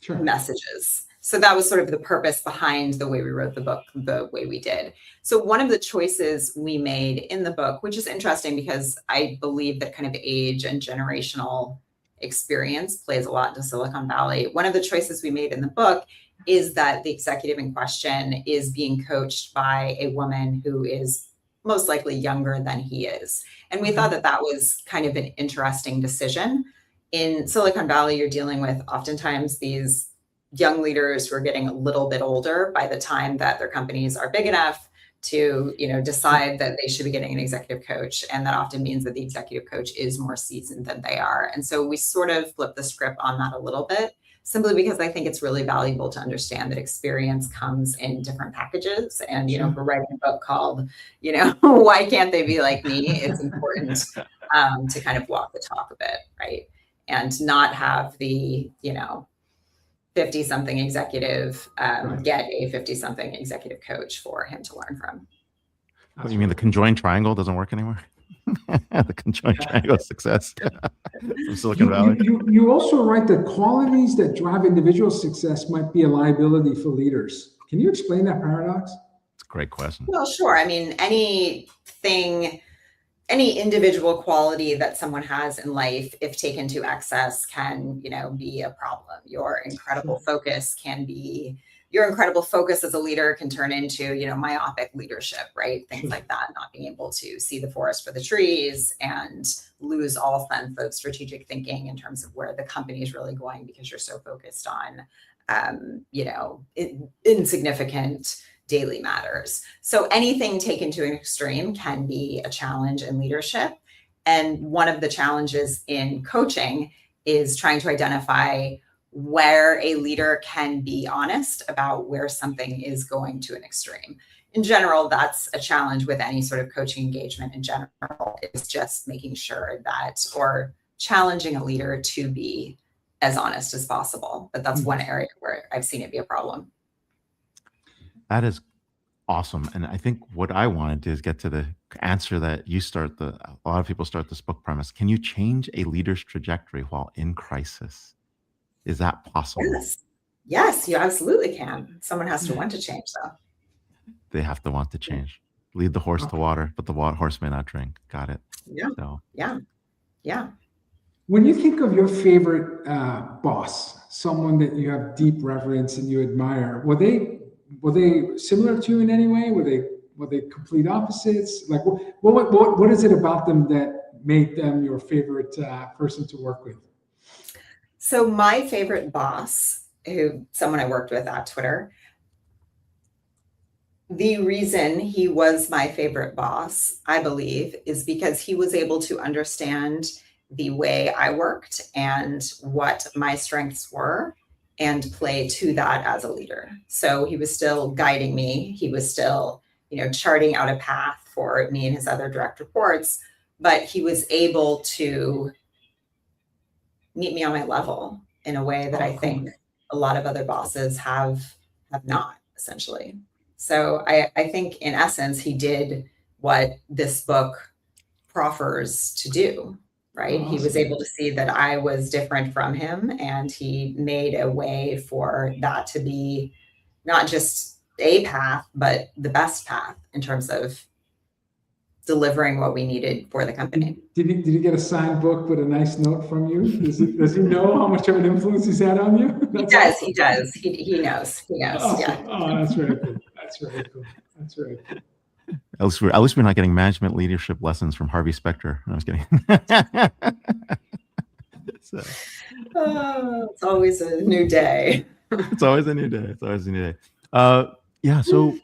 messages. So that was sort of the purpose behind the way we wrote the book, the way we did. So one of the choices we made in the book, which is interesting because I believe that kind of age and generational experience plays a lot into Silicon Valley. One of the choices we made in the book is that the executive in question is being coached by a woman who is most likely younger than he is. And we thought that that was kind of an interesting decision. In Silicon Valley, you're dealing with oftentimes these young leaders who are getting a little bit older by the time that their companies are big enough to, decide that they should be getting an executive coach. And that often means that the executive coach is more seasoned than they are. And so we sort of flipped the script on that a little bit, simply because I think it's really valuable to understand that experience comes in different packages. And, if we're writing a book called, Why Can't They Be Like Me? It's important to kind of walk the talk a bit, right? And not have the, 50-something executive get a 50-something executive coach for him to learn from. What, you mean the conjoined triangle doesn't work anymore? The conjoined triangle of success from Silicon Valley. You also write that qualities that drive individual success might be a liability for leaders. Can you explain that paradox? It's a great question. Well, sure. I mean, any individual quality that someone has in life, if taken to excess, can, be a problem. Your incredible focus as a leader can turn into, myopic leadership, right? Things like that, not being able to see the forest for the trees and lose all sense of strategic thinking in terms of where the company is really going because you're so focused on, insignificant daily matters. So anything taken to an extreme can be a challenge in leadership. And one of the challenges in coaching is trying to identify where a leader can be honest about where something is going to an extreme. In general, that's a challenge with any sort of coaching engagement in general, is just making sure that, or challenging a leader to be as honest as possible. But that's one area where I've seen it be a problem. That is awesome. And I think what I wanted to is get to the answer that you a lot of people start this book premise. Can you change a leader's trajectory while in crisis? Is that possible? Yes, you absolutely can. Someone has to want to change, though. They have to want to change. Lead the horse to water, but the horse may not drink. Got it. Yeah. So. Yeah. When you think of your favorite boss, someone that you have deep reverence and you admire, were they similar to you in any way? Were they complete opposites? Like, what is it about them that made them your favorite person to work with? So my favorite boss, someone I worked with at Twitter, the reason he was my favorite boss, I believe, is because he was able to understand the way I worked and what my strengths were, and play to that as a leader. So he was still guiding me. He was still, charting out a path for me and his other direct reports, but he was able to meet me on my level in a way that I think a lot of other bosses have not, essentially. So I think in essence, he did what this book proffers to do. Right. Awesome. He was able to see that I was different from him, and he made a way for that to be not just a path, but the best path in terms of delivering what we needed for the company. Did he get a signed book with a nice note from you? Does he know how much of an influence he's had on you? He does. He does. He knows. Awesome. Yeah. Oh, that's very cool. That's very cool. At least we're not getting management leadership lessons from Harvey Specter. I was kidding. It's always a new day. It's always a new day. It's always a new day. Yeah. So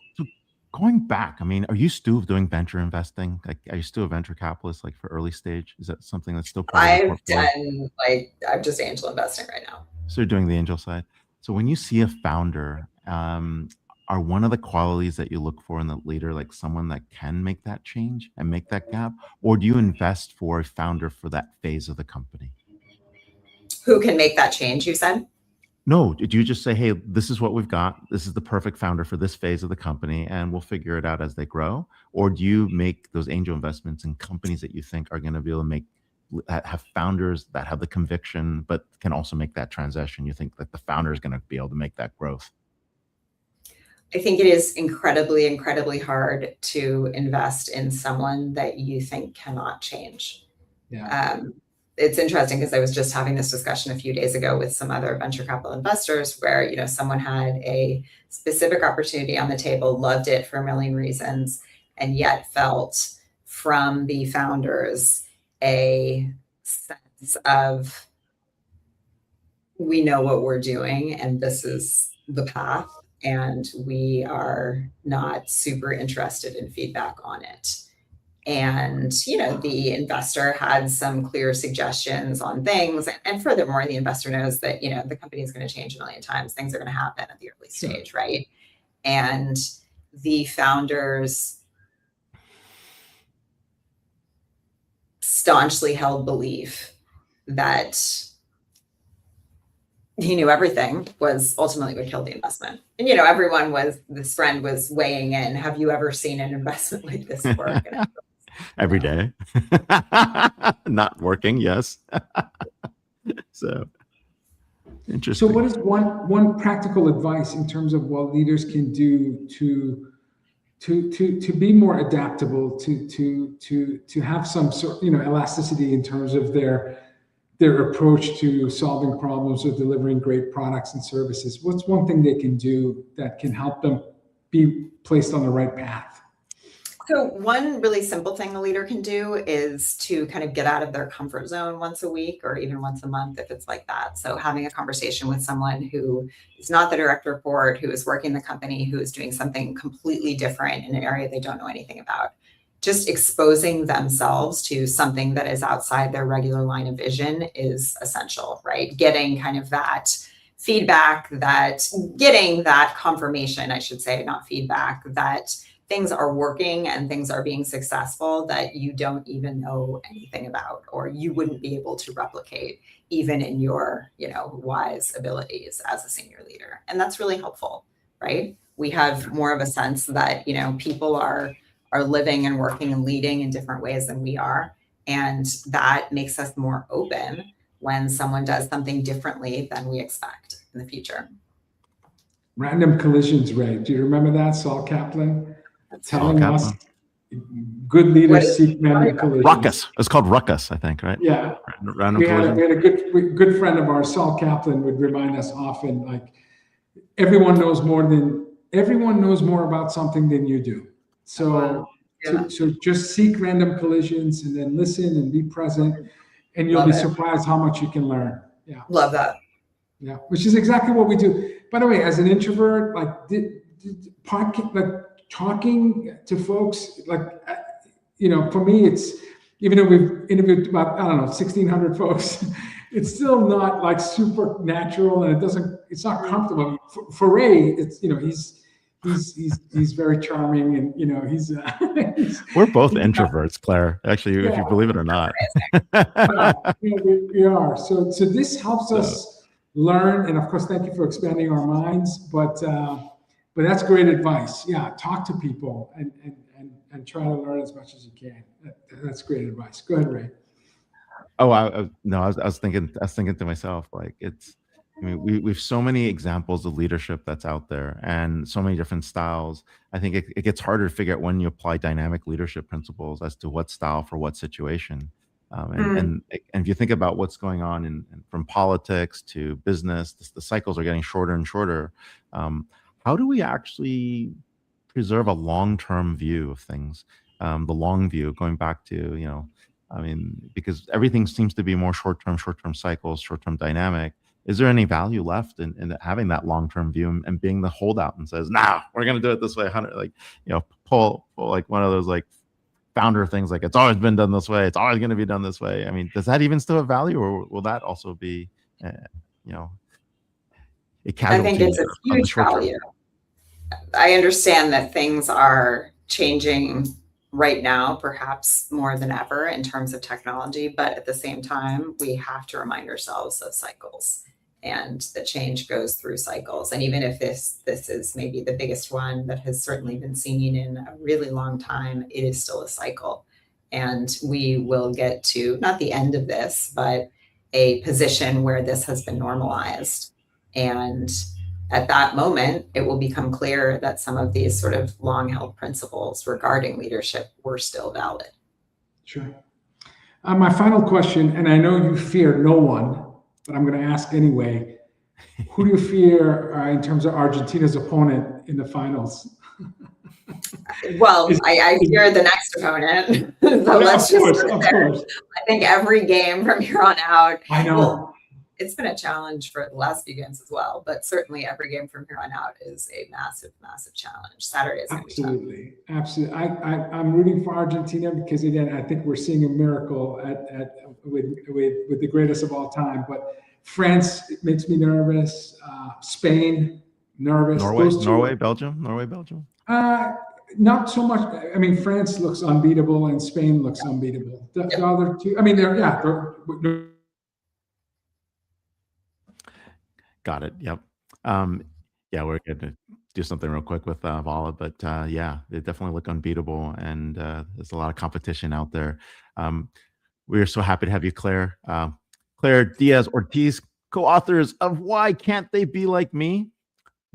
going back, I mean, are you still doing venture investing? Like, are you still a venture capitalist, like for early stage? Is that something that's still part of your portfolio? I'm just angel investing right now. So you're doing the angel side. So when you see a founder, are one of the qualities that you look for in the leader like someone that can make that change and make that gap, or do you invest for a founder for that phase of the company? Who can make that change, you said? No, did you just say, hey, this is what we've got, this is the perfect founder for this phase of the company, and we'll figure it out as they grow? Or do you make those angel investments in companies that you think are going to be able to have founders that have the conviction but can also make that transition? You think that the founder is going to be able to make that growth? I think it is incredibly, incredibly hard to invest in someone that you think cannot change. Yeah. It's interesting because I was just having this discussion a few days ago with some other venture capital investors where, you know, someone had a specific opportunity on the table, loved it for a million reasons, and yet felt from the founders a sense of, we know what we're doing and this is the path, and we are not super interested in feedback on it. And, you know, the investor had some clear suggestions on things. And furthermore, the investor knows that, you know, the company is going to change a million times. Things are going to happen at the early stage, right? And the founders staunchly held belief that he knew everything was ultimately would kill the investment. And, you know, this friend was weighing in, have you ever seen an investment like this work? Every day. Not working, yes. So interesting. So what is one practical advice in terms of what leaders can do to be more adaptable, to have some sort, you know, elasticity in terms of their approach to solving problems or delivering great products and services? What's one thing they can do that can help them be placed on the right path? So one really simple thing a leader can do is to kind of get out of their comfort zone once a week or even once a month if it's like that. So having a conversation with someone who is not the direct report, who is working the company, who is doing something completely different in an area they don't know anything about. Just exposing themselves to something that is outside their regular line of vision is essential, right? Getting kind of that feedback, getting that confirmation, I should say, not feedback, that things are working and things are being successful that you don't even know anything about, or you wouldn't be able to replicate even in your, you know, wise abilities as a senior leader. And that's really helpful, right? We have more of a sense that, you know, people are living and working and leading in different ways than we are. And that makes us more open when someone does something differently than we expect in the future. Random collisions, Ray. Do you remember that? Saul Kaplan telling us good leaders seek random collisions. Ruckus. It's called Ruckus, I think, right? Yeah. Random we collisions. Had a good friend of ours, Saul Kaplan, would remind us often, like, everyone knows more about something than you do. So, so just seek random collisions and then listen and be present, and you'll be surprised how much you can learn. Yeah. Love that. Yeah, which is exactly what we do. By the way, as an introvert, like talking to folks, like, you know, for me, it's, even though we've interviewed about, I don't know, 1,600 folks, it's still not like super natural, and it's not comfortable. For Ray, it's, you know, he's very charming, and, you know, we're both introverts, Claire, actually, if you believe it or not. You know, we are. So this helps us learn, and of course, thank you for expanding our minds, but that's great advice. Yeah, talk to people and try to learn as much as you can. That's great advice. Go ahead, Ray. Oh, I was thinking to myself, like, I mean, we've so many examples of leadership that's out there and so many different styles. I think it gets harder to figure out when you apply dynamic leadership principles as to what style for what situation. And if you think about what's going on from politics to business, the cycles are getting shorter and shorter. How do we actually preserve a long-term view of things? The long view, going back to, you know, I mean, because everything seems to be more short-term cycles, short-term dynamic. is there any value left in having that long-term view and being the holdout and says, nah, we're going to do it this way, 100, like, pull like one of those like founder things, like it's always been done this way, it's always going to be done this way. I mean, does that even still have value, or will that also be, a casualty? I think it's a huge value. I understand that things are changing right now, perhaps more than ever in terms of technology, but at the same time, we have to remind ourselves of cycles, and the change goes through cycles. And even if this is maybe the biggest one that has certainly been seen in a really long time, it is still a cycle. And we will get to not the end of this, but a position where this has been normalized. And at that moment, it will become clear that some of these sort of long-held principles regarding leadership were still valid. Sure. My final question, and I know you fear no one, but I'm going to ask anyway. Who do you fear in terms of Argentina's opponent in the finals? Well, I fear the next opponent. So let's just start there. I think every game from here on out. I know. Well, it's been a challenge for the last few games as well, but certainly every game from here on out is a massive, massive challenge. Saturday is going to be tough. Absolutely. I'm rooting for Argentina because, again, I think we're seeing a miracle with the greatest of all time. But France, it makes me nervous. Spain, nervous. Norway, Belgium. Not so much. I mean, France looks unbeatable and Spain looks unbeatable. The other two, I mean, they're Got it. Yep. We're going to do something real quick with Vala, but they definitely look unbeatable, and there's a lot of competition out there. We are so happy to have you, Claire. Claire Díaz-Ortiz, co-authors of Why Can't They Be Like Me?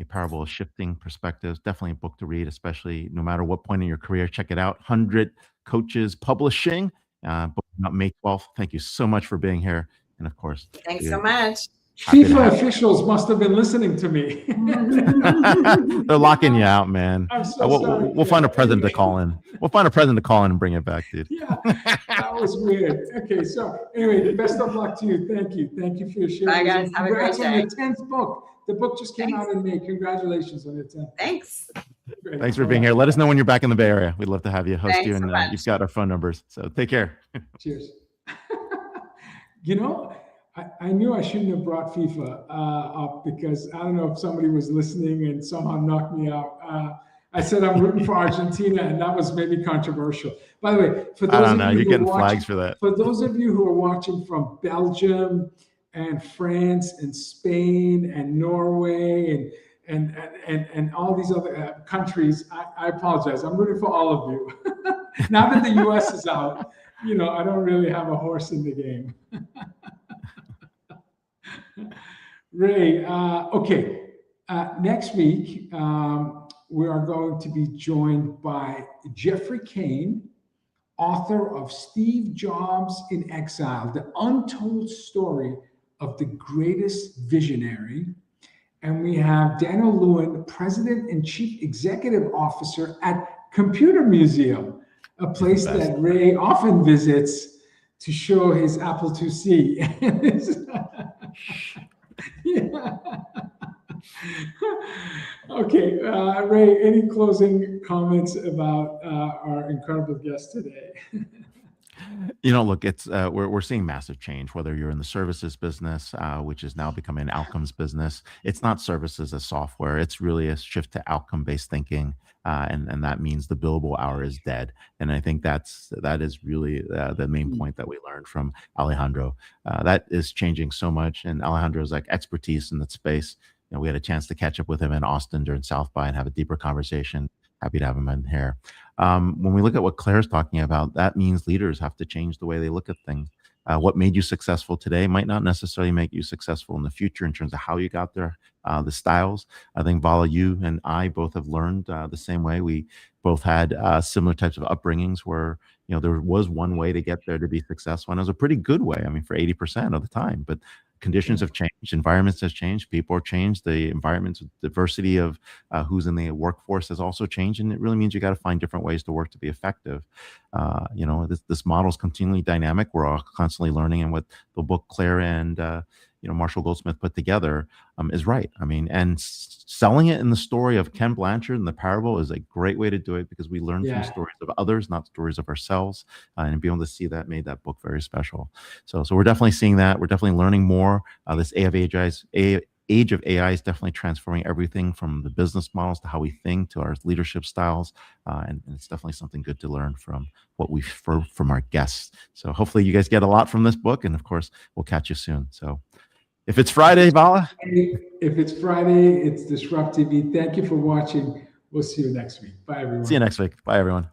A Parable of Shifting Perspectives. Definitely a book to read, especially no matter what point in your career. Check it out. 100 Coaches Publishing. Book out May 12th. Thank you so much for being here. And of course, thanks so much. FIFA officials must have been listening to me. They're locking you out, man. I'm so sorry. We'll find a president to call in. We'll find a president to call in and bring it back, dude. Yeah, that was weird. Okay, so anyway, best of luck to you. Thank you. Thank you for your sharing. Bye, guys. Have a great day. On your 10th book. The book just came out in May. Congratulations on your 10th. Thanks. Great. Thanks for being here. Let us know when you're back in the Bay Area. We'd love to have you host you, and so you've got our phone numbers. So take care. Cheers. I knew I shouldn't have brought FIFA up because I don't know if somebody was listening and somehow knocked me out. I said I'm rooting for Argentina, and that was maybe controversial. By the way, for those of you you're getting flags for that. For those of you who are watching from Belgium and France and Spain and Norway and all these other countries, I apologize. I'm rooting for all of you. Now that the U.S. is out, I don't really have a horse in the game. Ray, okay. Next week, we are going to be joined by Jeffrey Kane, author of Steve Jobs in Exile, the untold story of the greatest visionary. And we have Daniel Lewin, President and Chief Executive Officer at Computer Museum, a place that Ray often visits to show his Apple IIc. Yeah. Okay, Ray, any closing comments about our incredible guest today? Look, it's we're seeing massive change, whether you're in the services business, which is now becoming an outcomes business. It's not services as software. It's really a shift to outcome-based thinking. And that means the billable hour is dead. And I think that is really the main point that we learned from Alejandro. That is changing so much. And Alejandro's expertise in that space. We had a chance to catch up with him in Austin during South by and have a deeper conversation. Happy to have him in here. When we look at what Claire's talking about, that means leaders have to change the way they look at things. What made you successful today might not necessarily make you successful in the future in terms of how you got there, the styles. I think, Vala, you and I both have learned the same way. We both had similar types of upbringings where, there was one way to get there to be successful, and it was a pretty good way, for 80% of the time. But conditions have changed, environments have changed, people have changed, the environments, diversity of who's in the workforce has also changed, and it really means you got to find different ways to work to be effective. this model is continually dynamic. We're all constantly learning, and what the book Claire and Marshall Goldsmith put together is right. I mean, and selling it in the story of Ken Blanchard and the parable is a great way to do it, because we learn from stories of others, not stories of ourselves, and being able to see that made that book very special. So we're definitely seeing that. We're definitely learning more. This age of AI is definitely transforming everything from the business models to how we think to our leadership styles, and it's definitely something good to learn from what we've heard from our guests. So hopefully you guys get a lot from this book, and of course we'll catch you soon. So if it's Friday, Vala. If it's Friday, it's DisrupTV. Thank you for watching. We'll see you next week. Bye, everyone. See you next week. Bye, everyone.